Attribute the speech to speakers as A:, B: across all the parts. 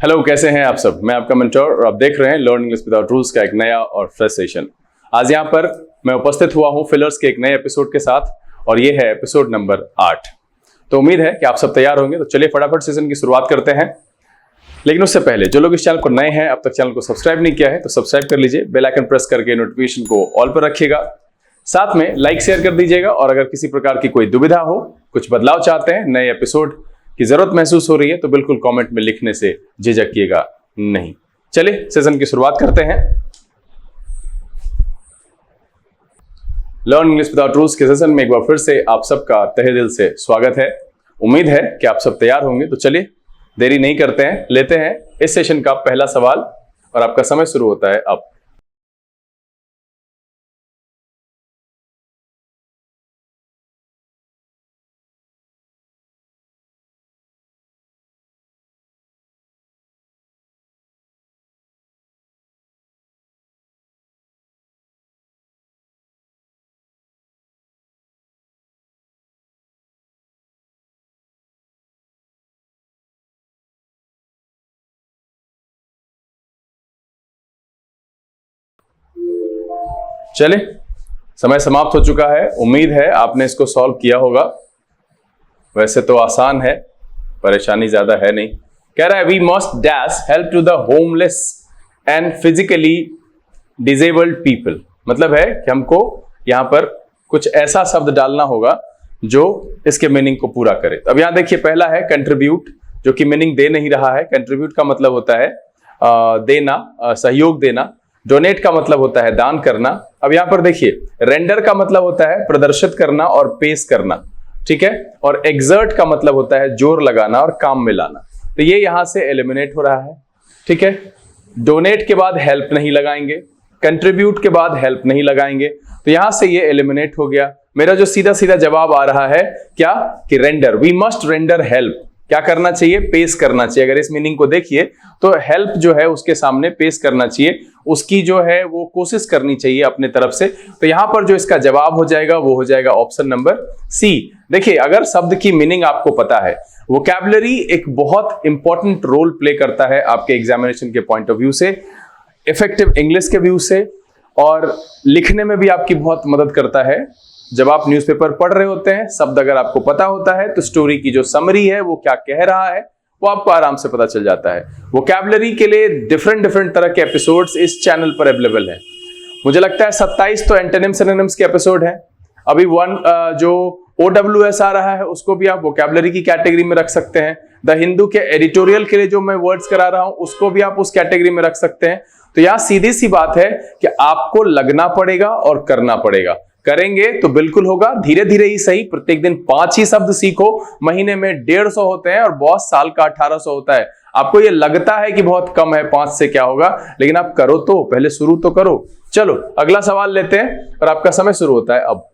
A: Hello, कैसे हैं आप सब। मैं आपका मेंटोर और आप देख रहे हैं लर्न इंग्लिश विदाउट रूल्स का एक नया और फ्रेश सेशन। आज यहाँ पर मैं उपस्थित हुआ हूँ फिलर्स के एक नए एपिसोड के साथ और ये है एपिसोड नंबर 8। तो उम्मीद है कि आप सब तैयार होंगे। तो चलिए फटाफट सेशन की शुरुआत करते हैं। लेकिन उससे पहले जो लोग इस चैनल को नए हैं, अब तक चैनल को सब्सक्राइब नहीं किया है तो सब्सक्राइब कर लीजिए, बेल आइकन प्रेस करके नोटिफिकेशन को ऑल पर रखिएगा, साथ में लाइक शेयर कर दीजिएगा। और अगर किसी प्रकार की कोई दुविधा हो, कुछ बदलाव चाहते हैं, नए एपिसोड की जरूरत महसूस हो रही है तो बिल्कुल कमेंट में लिखने से झिझकिएगा नहीं। चलिए सेशन की शुरुआत करते हैं। लर्न इंग्लिश विदाउट रूल्स के सेशन में एक बार फिर से आप सबका तहे दिल से स्वागत है। उम्मीद है कि आप सब तैयार होंगे। तो चलिए देरी नहीं करते हैं, लेते हैं इस सेशन का पहला सवाल और आपका समय शुरू होता है अब। चलिए समय समाप्त हो चुका है। उम्मीद है आपने इसको सॉल्व किया होगा। वैसे तो आसान है, परेशानी ज्यादा है नहीं। कह रहा है we must dash help to the homeless and physically disabled people. मतलब है कि हमको यहां पर कुछ ऐसा शब्द डालना होगा जो इसके मीनिंग को पूरा करे। अब यहां देखिए पहला है कंट्रीब्यूट, जो कि मीनिंग दे नहीं रहा है। कंट्रीब्यूट का मतलब होता है देना, सहयोग देना। डोनेट का मतलब होता है दान करना। अब यहां पर देखिए रेंडर का मतलब होता है प्रदर्शित करना और पेश करना, ठीक है। और एक्सर्ट का मतलब होता है जोर लगाना और काम में लाना। तो ये यहां से एलिमिनेट हो रहा है, ठीक है। डोनेट के बाद हेल्प नहीं लगाएंगे, कंट्रीब्यूट के बाद हेल्प नहीं लगाएंगे, तो यहां से ये एलिमिनेट हो गया। मेरा जो सीधा सीधा जवाब आ रहा है क्या कि render, we must render help. क्या करना चाहिए? पेश करना चाहिए। अगर इस मीनिंग को देखिए तो हेल्प जो है उसके सामने पेश करना चाहिए, उसकी जो है वो कोशिश करनी चाहिए अपने तरफ से। तो यहां पर जो इसका जवाब हो जाएगा वो हो जाएगा ऑप्शन नंबर सी। देखिए अगर शब्द की मीनिंग आपको पता है, वोकैबुलरी एक बहुत इंपॉर्टेंट रोल प्ले करता है आपके एग्जामिनेशन के पॉइंट ऑफ व्यू से, इफेक्टिव इंग्लिश के व्यू से, और लिखने में भी आपकी बहुत मदद करता है। जब आप न्यूज़पेपर पढ़ रहे होते हैं, शब्द अगर आपको पता होता है तो स्टोरी की जो समरी है वो क्या कह रहा है वो आपको आराम से पता चल जाता है। वोकैबुलरी के लिए डिफरेंट तरह के एपिसोड्स इस चैनल पर अवेलेबल है। मुझे लगता है 27 तो एंटोनिम्स सिनोनिम्स के एपिसोड हैं। अभी 1 जो OWS आ रहा है उसको भी आप वोकैबुलरी की कैटेगरी में रख सकते हैं। द हिंदू के एडिटोरियल के लिए जो मैं वर्ड्स करा रहा हूं उसको भी आप उस कैटेगरी में रख सकते हैं। तो यहां सीधी सी बात है कि आपको लगना पड़ेगा और करना पड़ेगा। करेंगे तो बिल्कुल होगा, धीरे धीरे ही सही। प्रत्येक दिन 5 ही शब्द सीखो, महीने में 150 होते हैं और बहुत साल का 1800 होता है। आपको ये लगता है कि बहुत कम है, 5 से क्या होगा, लेकिन आप करो तो, पहले शुरू तो करो। चलो अगला सवाल लेते हैं और आपका समय शुरू होता है अब।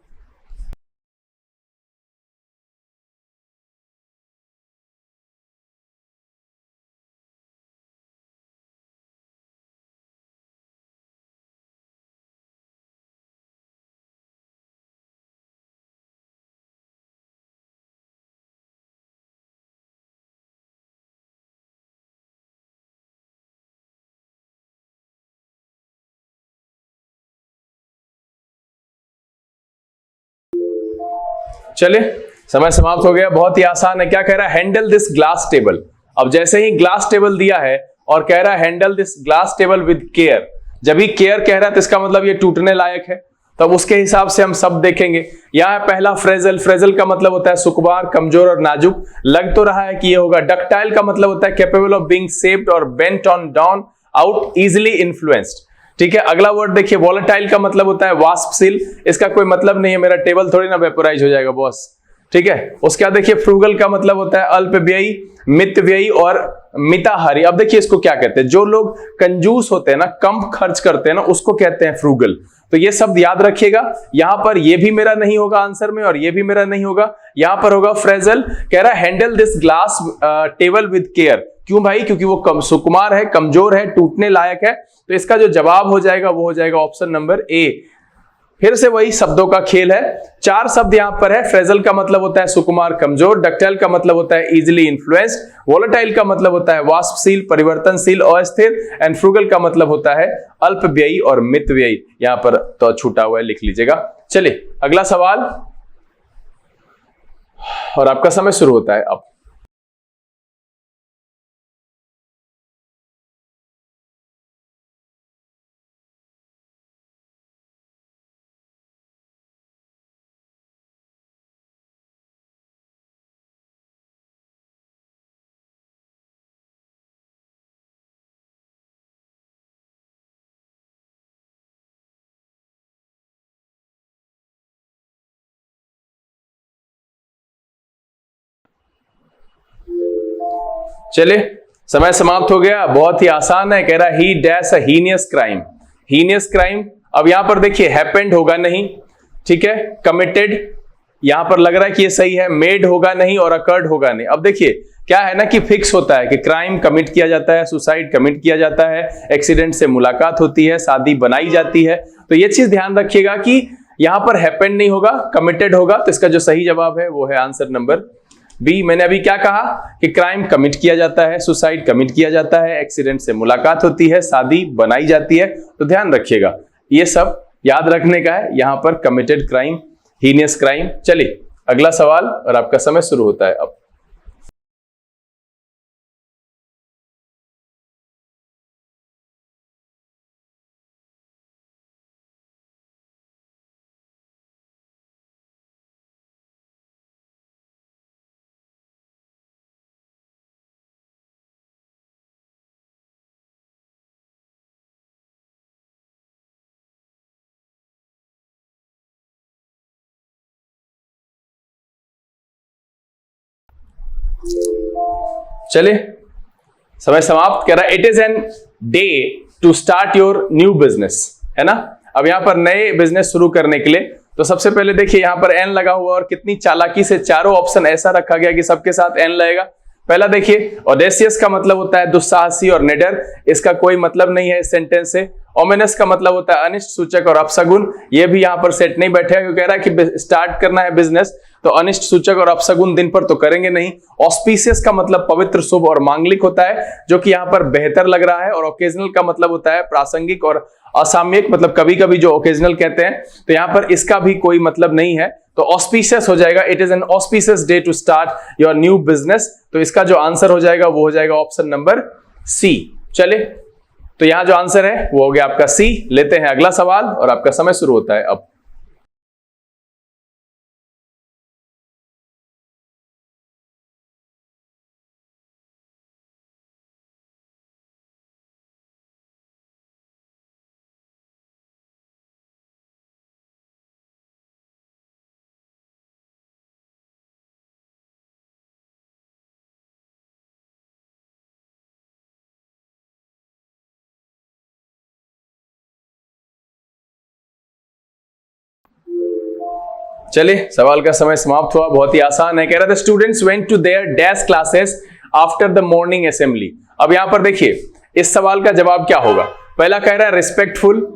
A: चलिए समय समाप्त हो गया। बहुत ही आसान है। क्या कह रहा है? Handle this glass table. अब जैसे ही ग्लास टेबल दिया है और कह रहा है handle this glass table with care, जब ही केयर कह रहा है तो इसका मतलब ये टूटने लायक है। तब उसके हिसाब से हम सब देखेंगे। यहां पहला फ्रेजल, फ्रेजल का मतलब होता है सुकुमार, कमजोर और नाजुक। लग तो रहा है कि ये होगा। डक्टाइल का मतलब होता है कैपेबल ऑफ बीइंग शेप्ड और bent on down, out, easily influenced, ठीक है। अगला वर्ड देखिए वॉलेटाइल का मतलब होता है वास्पशील। इसका कोई मतलब नहीं है, मेरा टेबल थोड़ी ना वेपोराइज हो जाएगा बॉस, ठीक है। उसके बाद देखिए फ्रूगल का मतलब होता है अल्पव्ययी, मितव्ययी और मिताहारी। अब देखिए इसको क्या कहते हैं? जो लोग कंजूस होते हैं ना, कम खर्च करते हैं ना, उसको कहते हैं फ्रूगल। तो ये शब्द याद रखिएगा। यहां पर ये भी मेरा नहीं होगा आंसर में और ये भी मेरा नहीं होगा। यहां पर होगा फ्रेजल। कह रहा है handle this glass table with care. क्यों भाई? क्योंकि वो सुकुमार है, कमजोर है, टूटने लायक है। तो इसका जो जवाब हो जाएगा वो हो जाएगा ऑप्शन नंबर ए। फिर से वही शब्दों का खेल है। 4 शब्द यहां पर है। फ्रेजल का मतलब होता है सुकुमार, कमजोर। डक्टाइल का मतलब होता है इजिली इन्फ्लुएंस्ड। वोलेटाइल का मतलब होता है वाष्पशील, परिवर्तनशील, अस्थिर। एंड फ्रूगल का मतलब होता है अल्पव्ययी और मितव्ययी। यहां पर तो छूटा हुआ है, लिख लीजिएगा। चलिए अगला सवाल, और आपका समय शुरू होता है अब। चलिए समय समाप्त हो गया। बहुत ही आसान है। कह रहा है ही dash a heinous crime. Heinous crime, अब यहां पर देखिए हैपेंड होगा नहीं, ठीक है। कमिटेड यहां पर लग रहा है कि ये सही है। मेड होगा नहीं और अकर्ड होगा नहीं। अब देखिए क्या है ना कि फिक्स होता है कि क्राइम कमिट किया जाता है, सुसाइड कमिट किया जाता है, एक्सीडेंट से मुलाकात होती है, शादी बनाई जाती है। तो ये चीज ध्यान रखिएगा कि यहां पर हैपेंड नहीं होगा, कमिटेड होगा। तो इसका जो सही जवाब है वो है आंसर नंबर बी। मैंने अभी क्या कहा कि क्राइम कमिट किया जाता है, सुसाइड कमिट किया जाता है, एक्सीडेंट से मुलाकात होती है, शादी बनाई जाती है। तो ध्यान रखिएगा, ये सब याद रखने का है। यहां पर कमिटेड क्राइम, हीनियस क्राइम। चलिए अगला सवाल, और आपका समय शुरू होता है अब। चलिए समय समाप्त। कह रहा है it is an day to start your new business, है ना। अब यहां पर नए बिजनेस शुरू करने के लिए तो सबसे पहले देखिए यहां पर एन लगा हुआ, और कितनी चालाकी से चारों ऑप्शन ऐसा रखा गया कि सबके साथ एन लगेगा। पहला देखिए ऑडेसियस का मतलब होता है दुस्साहसी और निडर, इसका कोई मतलब नहीं है इस सेंटेंस से। ओमिनस का मतलब होता है अनिष्ट सूचक और अपशगुन, ये भी यहां पर सेट नहीं बैठेगा क्योंकि कह रहा है कि स्टार्ट करना है बिजनेस, तो अनिष्ट सूचक और अपशगुन दिन पर तो करेंगे नहीं। ऑस्पिशियस का मतलब पवित्र, शुभ और मांगलिक होता है, जो कि यहां पर बेहतर लग रहा है। और ओकेजनल का मतलब होता है प्रासंगिक और असामयिक, मतलब कभी कभी जो ओकेजनल कहते हैं। तो यहां पर इसका भी कोई मतलब नहीं है, तो ऑस्पिशियस हो जाएगा। It is an auspicious day to start your new business. तो इसका जो आंसर हो जाएगा वो हो जाएगा ऑप्शन नंबर सी। चले, तो यहां जो आंसर है वो हो गया आपका सी। लेते हैं अगला सवाल, और आपका समय शुरू होता है अब। चलिए सवाल का समय समाप्त हुआ। बहुत ही आसान है। कह रहा था students went to their dash classes after the morning assembly. अब यहां पर देखिए इस सवाल का जवाब क्या होगा। पहला कह रहा है रिस्पेक्टफुल,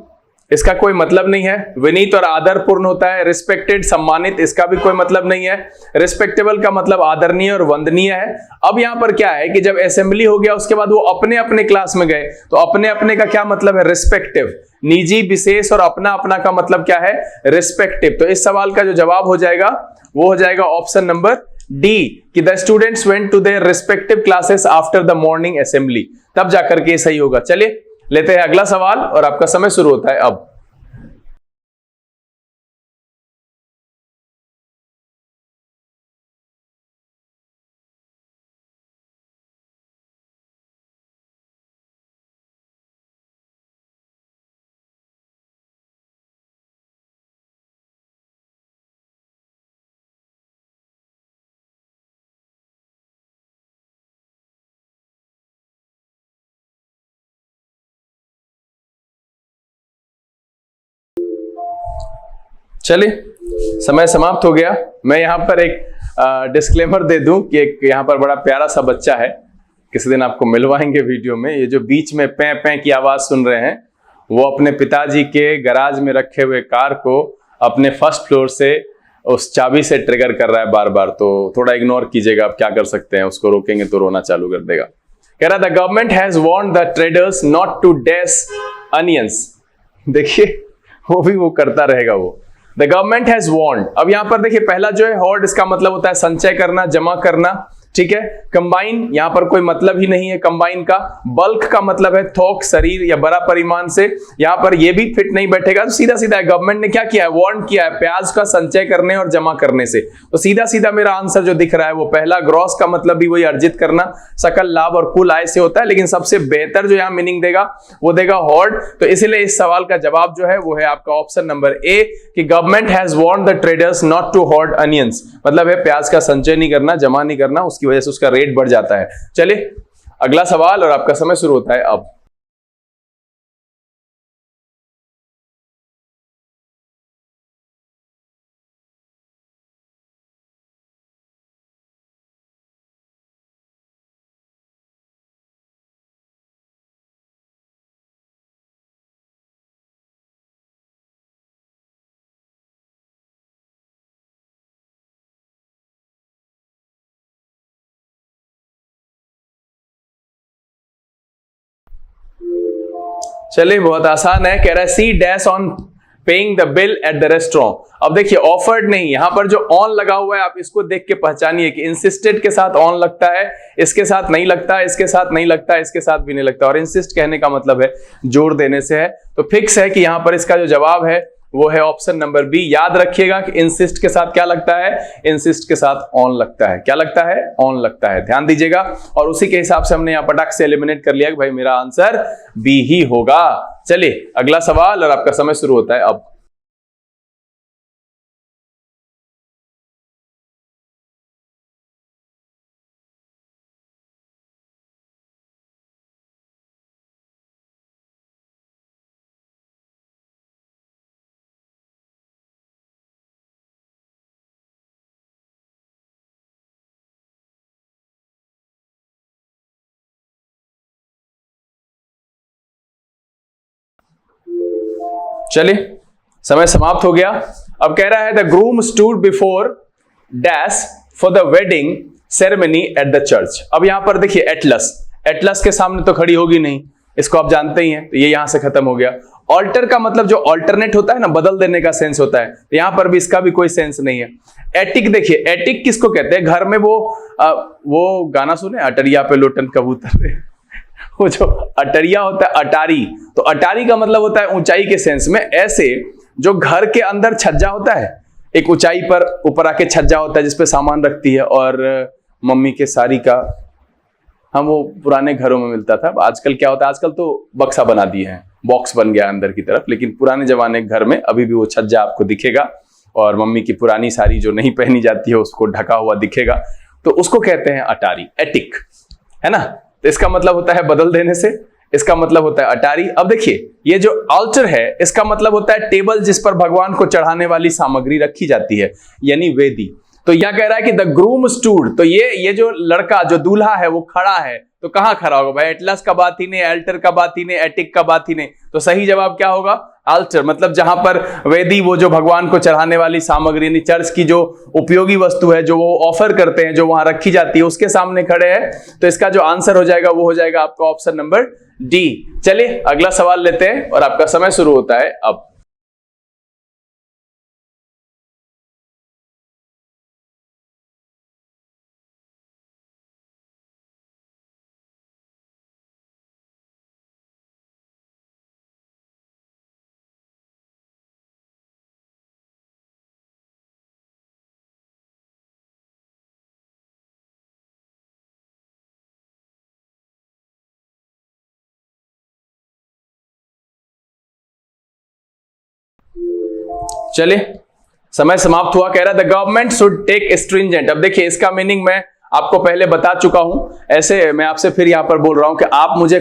A: इसका कोई मतलब नहीं है। विनीत और आदरपूर्ण होता है। रिस्पेक्टेड सम्मानित, इसका भी कोई मतलब नहीं है। रिस्पेक्टेबल का मतलब आदरणीय और वंदनीय है। अब यहां पर क्या है कि जब असेंबली हो गया उसके बाद वो अपने अपने क्लास में गए, तो अपने अपने का क्या मतलब है, रिस्पेक्टिव। निजी, विशेष और अपना अपना का मतलब क्या है, रिस्पेक्टिव। तो इस सवाल का जो जवाब हो जाएगा वो हो जाएगा ऑप्शन नंबर डी, कि the students went to their respective classes after the morning assembly, तब जाकर के सही होगा। चलिए लेते हैं अगला सवाल, और आपका समय शुरू होता है अब। चलिए समय समाप्त हो गया। मैं यहां पर एक डिस्क्लेमर दे दूं कि एक यहां पर बड़ा प्यारा सा बच्चा है, किसी दिन आपको मिलवाएंगे वीडियो में। ये जो बीच में पैं पैं की आवाज सुन रहे हैं, वो अपने पिताजी के गराज में रखे हुए कार को अपने फर्स्ट फ्लोर से उस चाबी से ट्रिगर कर रहा है बार बार, तो थोड़ा इग्नोर कीजिएगा, आप क्या कर सकते हैं, उसको रोकेंगे तो रोना चालू कर देगा। कह रहा the government has warned the traders not to dash onions. देखिए वो भी वो करता रहेगा वो। द गवर्नमेंट हैज वार्न्ड, अब यहां पर देखिए पहला जो है होर्ड, इसका मतलब होता है संचय करना, जमा करना, ठीक है। कंबाइन, यहां पर कोई मतलब ही नहीं है कंबाइन का। बल्क का मतलब है थोक, शरीर या बड़ा परिमाण से, यहां पर ये भी फिट नहीं बैठेगा। तो सीधा सीधा गवर्नमेंट ने क्या किया है, वार्न किया है प्याज का संचय करने और जमा करने से। तो सीधा सीधा मेरा आंसर जो दिख रहा है वो पहला, ग्रॉस का मतलब भी वही अर्जित करना, सकल लाभ और कुल आय से होता है, लेकिन सबसे बेहतर जो यहां मीनिंग देगा वो देगा होर्ड। तो इसीलिए इस सवाल का जवाब जो है वो है आपका ऑप्शन नंबर ए, कि government has warned the traders not to hoard onions, मतलब है प्याज का संचय नहीं करना, जमा नहीं करना, उसकी वजह से उसका रेट बढ़ जाता है। चलिए अगला सवाल और आपका समय शुरू होता है अब। चलिए बहुत आसान है, कह रहा है C dash on paying the bill at the restaurant. अब देखिए ऑफर्ड नहीं, यहां पर जो ऑन लगा हुआ है आप इसको देख के पहचानिए कि इंसिस्टेड के साथ ऑन लगता है, इसके साथ नहीं लगता, इसके साथ नहीं लगता, इसके साथ भी नहीं लगता। और इंसिस्ट कहने का मतलब है जोर देने से है, तो फिक्स है कि यहां पर इसका जो जवाब है वो है ऑप्शन नंबर बी। याद रखिएगा कि इंसिस्ट के साथ क्या लगता है, इंसिस्ट के साथ ऑन लगता है। क्या लगता है, ऑन लगता है, ध्यान दीजिएगा। और उसी के हिसाब से हमने यहां पटाख से एलिमिनेट कर लिया कि भाई मेरा आंसर बी ही होगा। चलिए अगला सवाल और आपका समय शुरू होता है अब। चलिए समय समाप्त हो गया। अब कह रहा है the groom stood before dash for the wedding ceremony at the church. अब यहां पर देखिए एटलस, एटलस के सामने तो खड़ी होगी नहीं, इसको आप जानते ही हैं, तो ये यहां से खत्म हो गया। ऑल्टर का मतलब जो ऑल्टरनेट होता है ना, बदल देने का सेंस होता है, तो यहां पर भी इसका भी कोई सेंस नहीं है। एटिक, देखिए एटिक किसको कहते हैं, घर में वो गाना सुने, अटरिया पे लोटन कबूतर वो जो अटरिया होता है, अटारी, तो अटारी का मतलब होता है ऊंचाई के सेंस में। ऐसे जो घर के अंदर छज्जा होता है, एक ऊंचाई पर ऊपर आके छज्जा होता है जिसपे सामान रखती है, और मम्मी के साड़ी का, हम वो पुराने घरों में मिलता था। आजकल क्या होता है, आजकल तो बक्सा बना दिए हैं, बॉक्स बन गया अंदर की तरफ, लेकिन पुराने जमाने घर में अभी भी वो छज्जा आपको दिखेगा, और मम्मी की पुरानी साड़ी जो नहीं पहनी जाती है उसको ढका हुआ दिखेगा, तो उसको कहते हैं अटारी, एटिक, है ना। तो इसका मतलब होता है बदल देने से, इसका मतलब होता है अटारी। अब देखिए ये जो ऑल्टर है, इसका मतलब होता है टेबल जिस पर भगवान को चढ़ाने वाली सामग्री रखी जाती है, यानी वेदी। तो यह कह रहा है कि द ग्रूम स्टूड, तो ये जो लड़का, जो दूल्हा है वो खड़ा है, तो कहां खड़ा होगा भाई, एटलस का बात ही नहीं, एल्टर का बात ही नहीं, एटिक का बात ही नहीं, तो सही जवाब क्या होगा, अल्टर। मतलब जहां पर वेदी, वो जो भगवान को चढ़ाने वाली सामग्री, यानी चर्च की जो उपयोगी वस्तु है, जो वो ऑफर करते हैं, जो वहां रखी जाती है, उसके सामने खड़े हैं। तो इसका जो आंसर हो जाएगा वो हो जाएगा आपका ऑप्शन नंबर डी। चलिए अगला सवाल लेते हैं और आपका समय शुरू होता है अब। चलिए समय समाप्त हुआ। कह रहा है the government should take stringent. अब देखिए इसका मीनिंग मैं आपको पहले बता चुका हूं, ऐसे मैं आपसे फिर यहां पर बोल रहा हूं कि आप मुझे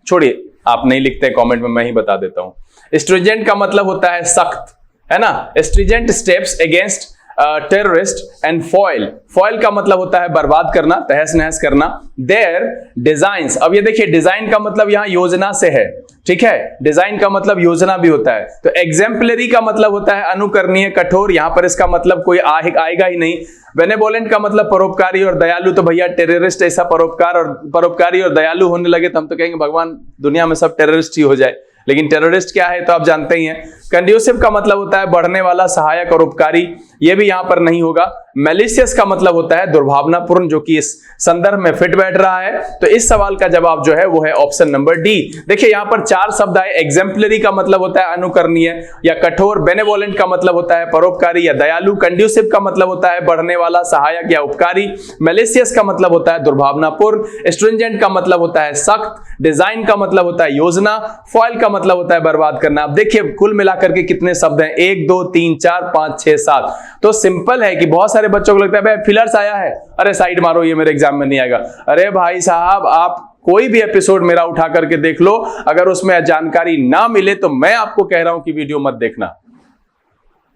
A: छोड़िए, आप नहीं लिखते कमेंट में, मैं ही बता देता हूं। स्ट्रिंजेंट का मतलब होता है सख्त, है ना। Stringent steps against terrorist and foil, foil का मतलब होता है बर्बाद करना, तहस नहस करना। देयर डिजाइन्स, अब ये देखिए डिजाइन का मतलब यहां योजना से है, ठीक है, डिजाइन का मतलब योजना भी होता है। तो एग्जाम्पलरी का मतलब होता है अनुकरणीय, कठोर, यहां पर इसका मतलब कोई आएगा ही नहीं। बेनेवोलेंट का मतलब परोपकारी और दयालु, तो भैया टेररिस्ट ऐसा परोपकारी और दयालु होने लगे तो हम तो कहेंगे भगवान दुनिया में सब टेररिस्ट ही हो जाए, लेकिन टेररिस्ट क्या है तो आप जानते ही हैं। कंड्यूसिव का मतलब होता है बढ़ने वाला, सहायक और उपकारी, ये भी यहां पर नहीं होगा। मैलिशियस का मतलब होता है दुर्भावनापूर्ण, जो कि इस संदर्भ में फिट बैठ रहा है। तो इस सवाल का जवाब जो है वो है ऑप्शन नंबर डी। देखिए यहां पर 4 शब्द आए, एग्जाम्पलरी का मतलब होता है अनुकरणीय या कठोर, बेनेवोलेंट का मतलब होता है परोपकारी या दयालु, कंड्यूसिव का मतलब होता है बढ़ने वाला, सहायक या उपकारी, मैलिशियस का मतलब होता है दुर्भावनापूर्ण, स्ट्रिंजेंट का मतलब होता है सख्त, डिजाइन का मतलब होता है योजना, फॉइल का मतलब होता है बर्बाद करना। अब देखिए कुल मिलाकर के कितने शब्द हैं, 1 2 3 4 5 6 7। तो सिंपल है कि बहुत सारे बच्चों को लगता है भाई फिलर्स आया है, अरे साइड मारो ये मेरे एग्जाम में नहीं आएगा। अरे भाई साहब आप कोई भी एपिसोड मेरा उठा करके देख लो, अगर उसमें जानकारी ना मिले तो मैं आपको कह रहा हूं कि वीडियो मत देखना।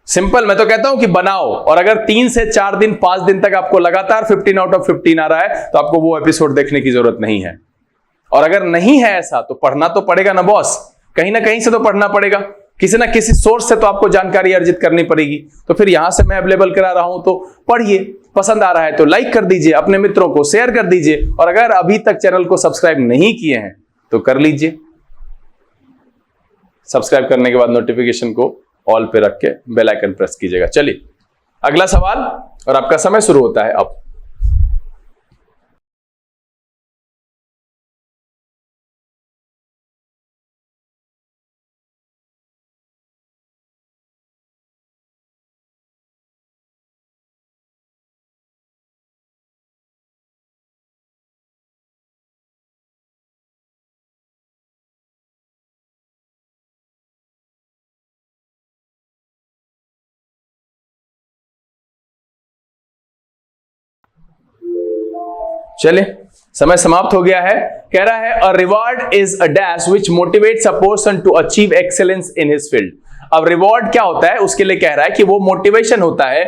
A: सिंपल, मैं तो कहता हूं कि बनाओ, और अगर 3 से 4 दिन 5 दिन तक आपको लगातार 15 आउट ऑफ 15 आ रहा है तो आपको वो एपिसोड देखने की जरूरत नहीं है। और अगर नहीं है ऐसा तो पढ़ना तो पड़ेगा ना बॉस, कहीं ना कहीं से तो पढ़ना पड़ेगा, किसी ना किसी सोर्स से तो आपको जानकारी अर्जित करनी पड़ेगी। तो फिर यहां से मैं अवेलेबल करा रहा हूं तो पढ़िए, पसंद आ रहा है तो लाइक कर दीजिए, अपने मित्रों को शेयर कर दीजिए, और अगर अभी तक चैनल को सब्सक्राइब नहीं किए हैं तो कर लीजिए। सब्सक्राइब करने के बाद नोटिफिकेशन को ऑल पे रख के बेल आइकन प्रेस कीजिएगा। चलिए अगला सवाल, और आपका समय शुरू होता है अब। चलिए समय समाप्त हो गया है। कह रहा है a reward is a dash which motivates a person to achieve excellence in his field. अब रिवॉर्ड क्या होता है उसके लिए कह रहा है कि वो मोटिवेशन होता है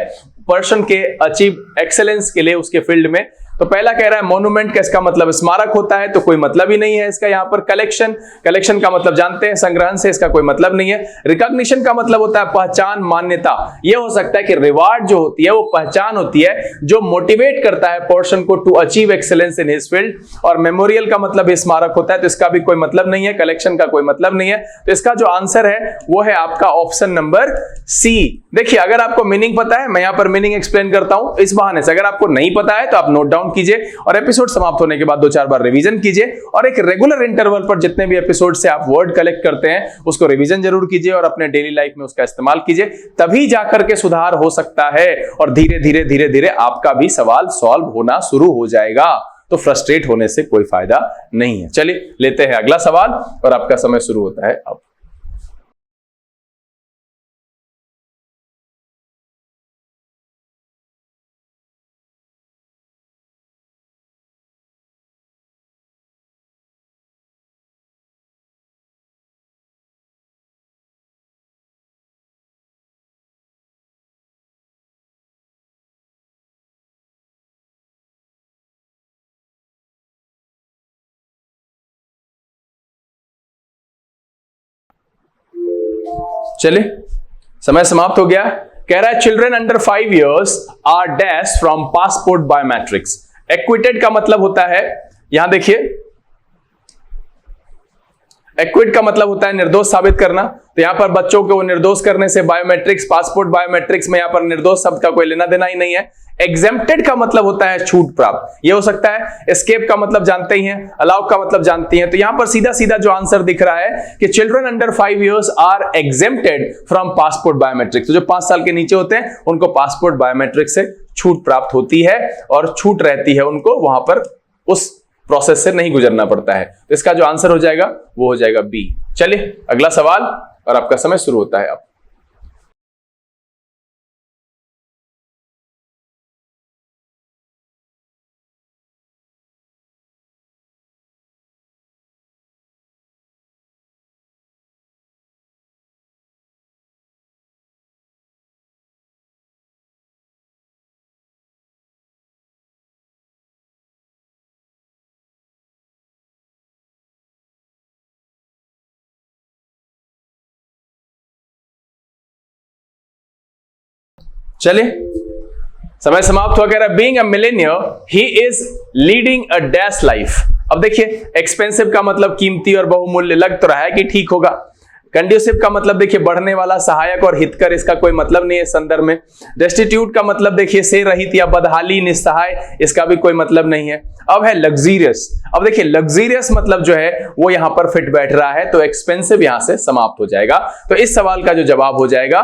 A: पर्सन के अचीव एक्सेलेंस के लिए उसके फील्ड में। तो पहला कह रहा है मोन्यूमेंट का इसका मतलब स्मारक होता है, तो कोई मतलब ही नहीं है इसका। यहां पर कलेक्शन, कलेक्शन का मतलब जानते हैं संग्रहण से, इसका कोई मतलब नहीं है। रिकॉग्निशन का मतलब होता है पहचान, मान्यता। यह हो सकता है कि रिवार्ड जो होती है वो पहचान होती है जो मोटिवेट करता है पर्सन को to achieve excellence in his field. और मेमोरियल का मतलब स्मारक होता है, तो इसका भी कोई मतलब नहीं है। कलेक्शन का कोई मतलब नहीं है। तो इसका जो आंसर है वो है आपका ऑप्शन नंबर सी। देखिए अगर आपको मीनिंग पता है, मैं यहां पर मीनिंग एक्सप्लेन करता हूं इस बहाने से। अगर आपको नहीं पता है तो आप नोट डाउन कीजिए और एपिसोड समाप्त होने के बाद 2-4 बार रिवीजन कीजिए, और एक रेगुलर इंटरवल पर जितने भी एपिसोड से आप वर्ड कलेक्ट करते हैं उसको रिवीजन जरूर कीजिए और अपने डेली लाइफ में उसका इस्तेमाल कीजिए, तभी जाकर के सुधार हो सकता है और धीरे धीरे धीरे धीरे आपका भी सवाल सॉल्व होना शुरू हो जाएगा। तो फ्रस्ट्रेट होने से कोई फायदा नहीं है। चलिए लेते हैं अगला सवाल, और आपका समय शुरू होता है अब। चलिए समय समाप्त हो गया। कह रहा है children under 5 years are dash from passport biometrics. Acquitted का मतलब होता है, यहां देखिए एक्विट का मतलब होता है निर्दोष साबित करना। तो यहां पर बच्चों को निर्दोष करने से बायोमेट्रिक्स, पासपोर्ट बायोमेट्रिक्स में यहां पर निर्दोष शब्द का कोई लेना देना ही नहीं है। एग्जेम्प्टेड का मतलब होता है छूट प्राप्त, ये हो सकता है। एस्केप का मतलब जानते ही हैं, अलाउ का मतलब जानते हैं। तो यहां पर सीधा सीधा जो आंसर दिख रहा है कि children under 5 years are exempted from passport biometrics. तो जो 5 साल के नीचे होते हैं उनको पासपोर्ट बायोमेट्रिक से छूट प्राप्त होती है, और छूट रहती है उनको, वहां पर उस प्रोसेस से नहीं गुजरना पड़ता है। तो इसका जो आंसर हो जाएगा वो हो जाएगा बी। चलिए अगला सवाल, और आपका समय शुरू होता है अब। चलिए समय समाप्त हुआ। कह रहा है being a millionaire he is leading a dash life. अब देखिए एक्सपेंसिव का मतलब कीमती और बहुमूल्य, लग तो रहा है कि ठीक होगा। कंड्यूसिव का मतलब देखिए बढ़ने वाला, सहायक और हितकर, इसका कोई मतलब नहीं है संदर्भ में। डेस्टिट्यूट का मतलब देखिए से रहित या बदहाली, निस्सहाय, इसका भी कोई मतलब नहीं है। अब है लग्जीरियस। अब देखिए लग्जीरियस मतलब जो है वो यहां पर फिट बैठ रहा है, तो एक्सपेंसिव यहां से समाप्त हो जाएगा। तो इस सवाल का जो जवाब हो जाएगा,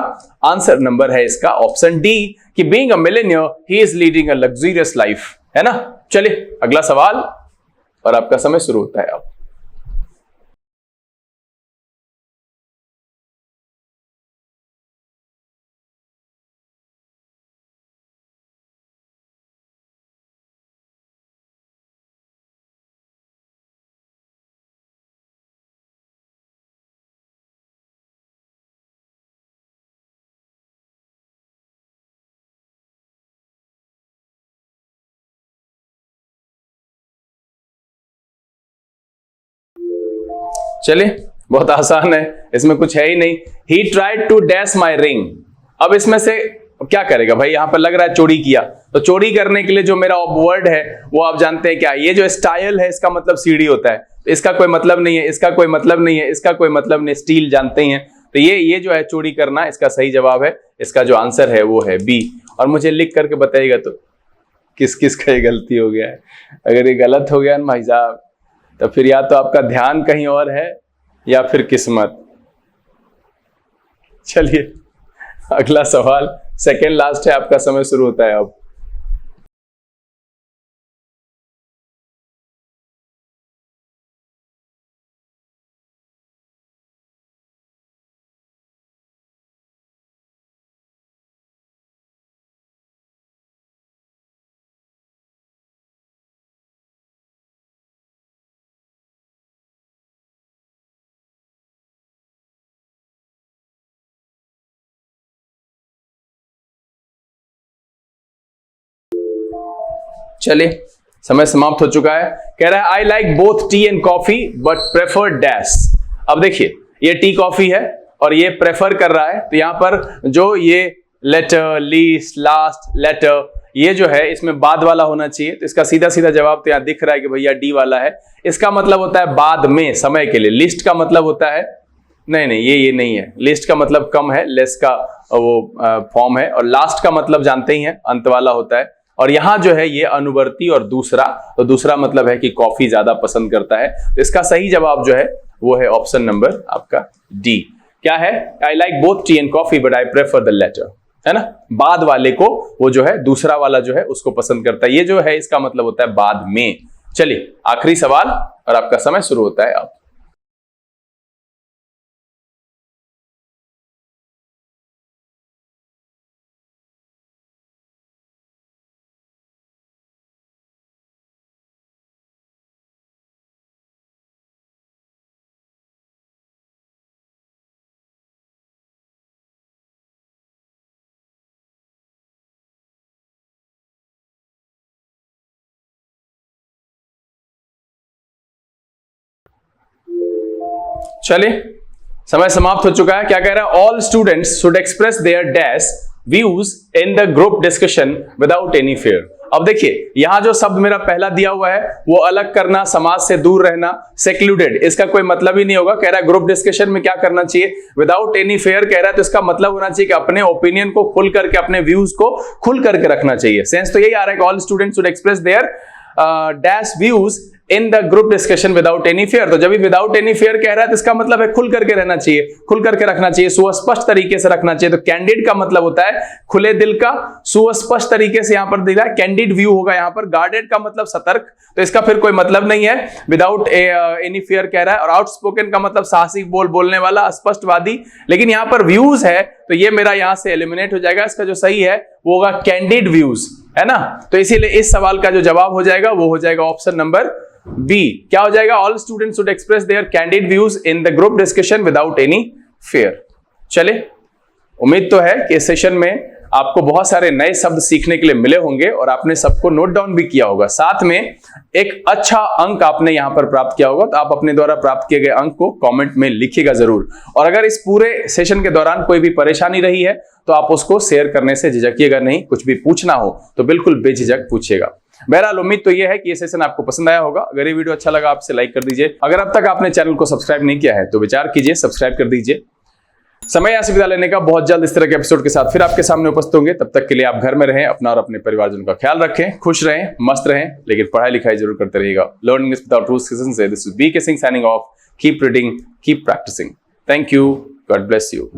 A: आंसर नंबर है इसका ऑप्शन डी कि being a millionaire he is leading a luxurious life, है ना। चलिए अगला सवाल और आपका समय शुरू होता है अब। चलिए बहुत आसान है, इसमें कुछ है ही नहीं। He tried to dash my ring. अब इसमें से क्या करेगा भाई, यहां पर लग रहा है चोरी किया, तो चोरी करने के लिए जो मेरा वर्ड है वो आप जानते हैं क्या, ये जो स्टाइल है इसका मतलब सीढ़ी होता है, तो इसका कोई मतलब नहीं है, इसका कोई मतलब नहीं है, इसका कोई मतलब नहीं, स्टील जानते ही हैं। तो ये जो है चोरी करना, इसका सही जवाब है, इसका जो आंसर है वो है बी। और मुझे लिख करके बताइएगा तो किस किस का ये गलती हो गया है। अगर ये गलत हो गया ना भाई साहब, तो फिर या तो आपका ध्यान कहीं और है या फिर किस्मत। चलिए अगला सवाल, सेकेंड लास्ट है, आपका समय शुरू होता है अब। चलिए समय समाप्त हो चुका है। कह रहा है I like both tea and coffee but prefer dash. अब देखिए ये टी कॉफी है और ये प्रेफर कर रहा है, तो यहां पर जो ये लेटर, लीस्ट, लास्ट, लेटर, ये जो है इसमें बाद वाला होना चाहिए, तो इसका सीधा सीधा जवाब तो यहां दिख रहा है कि भैया डी वाला है। इसका मतलब होता है बाद में, समय के लिए। लिस्ट का मतलब होता है नहीं, ये नहीं है। लिस्ट का मतलब कम है, लेस का वो फॉर्म है, और लास्ट का मतलब जानते ही हैं अंत वाला होता है। और यहां जो है ये अनुवर्ती और दूसरा, तो दूसरा मतलब है कि कॉफी ज्यादा पसंद करता है। तो इसका सही जवाब जो है वो है ऑप्शन नंबर आपका डी। क्या है, I like both tea and coffee but I prefer the latter, है ना। बाद वाले को वो जो है दूसरा वाला जो है उसको पसंद करता है, ये जो है इसका मतलब होता है बाद में। चलिए आखिरी सवाल और आपका समय शुरू होता है अब। चलिए समय समाप्त हो चुका है। क्या कह रहा है, all students should express their dash views in the group discussion without any fear. अब देखिए यहां जो शब्द मेरा पहला दिया हुआ है वो अलग करना, समाज से दूर रहना, सेक्लूडेड, इसका कोई मतलब ही नहीं होगा। कह रहा है ग्रुप डिस्कशन में क्या करना चाहिए, विदाउट एनी फेयर कह रहा है, तो इसका मतलब होना चाहिए कि अपने ओपिनियन को खुल करके, अपने व्यूज को खुल करके रखना चाहिए। सेंस तो यही आ रहा है कि all students should express their dash views in the group discussion without any fair. तो जब भी विदाउट एनी फेयर कह रहा है तो इसका मतलब है खुल करके रहना चाहिए, खुल करके रखना चाहिए, सुस्पष्ट तरीके से रखना चाहिए। तो कैंडिड का मतलब होता है खुले दिल का, सुस्पष्ट तरीके से यहां पर दिखा है, कैंडिड व्यू होगा यहां पर। गार्डेड का मतलब सतर्क, तो इसका फिर कोई मतलब नहीं है। विदाउट एनी फेयर कह रहा है। और आउटस्पोकन का मतलब साहसिक, बोलने वाला, स्पष्टवादी। लेकिन यहां पर व्यूज है तो ये मेरा यहां से एलिमिनेट हो जाएगा। इसका जो सही है वो होगा कैंडिड व्यूज, है ना। तो इसीलिए इस सवाल का जो जवाब हो जाएगा वो हो जाएगा ऑप्शन नंबर बी। क्या हो जाएगा, all students should express their candid views in the group discussion without any fair. चले, उम्मीद तो है कि इस सेशन में आपको बहुत सारे नए शब्द सीखने के लिए मिले होंगे और आपने सबको नोट डाउन भी किया होगा। साथ में एक अच्छा अंक आपने यहां पर प्राप्त किया होगा, तो आप अपने द्वारा प्राप्त किए गए अंक को कमेंट में लिखिएगा जरूर। और अगर इस पूरे सेशन के दौरान कोई भी परेशानी रही है तो आप उसको शेयर करने से झिझकिएगा नहीं। कुछ भी पूछना हो तो बिल्कुल बेझिझक पूछिएगा। बहरहाल उम्मीद तो यह है कि ये सेशन आपको पसंद आया होगा। अगर ये वीडियो अच्छा लगा आपसे लाइक कर दीजिए। अगर अब तक आपने चैनल को सब्सक्राइब नहीं किया है तो विचार कीजिए, सब्सक्राइब कर दीजिए। समय यहां से विदा लेने का, बहुत जल्द इस तरह के एपिसोड के साथ फिर आपके सामने उपस्थित होंगे। तब तक के लिए आप घर में रहें, अपना और अपने परिवारजन का ख्याल रखें, खुश रहें, मस्त रहें, लेकिन पढ़ाई लिखाई जरूर करते रहिएगा। Learn English without rules session से this is BK Singh signing off. Keep reading, keep practising. Thank you, God bless you.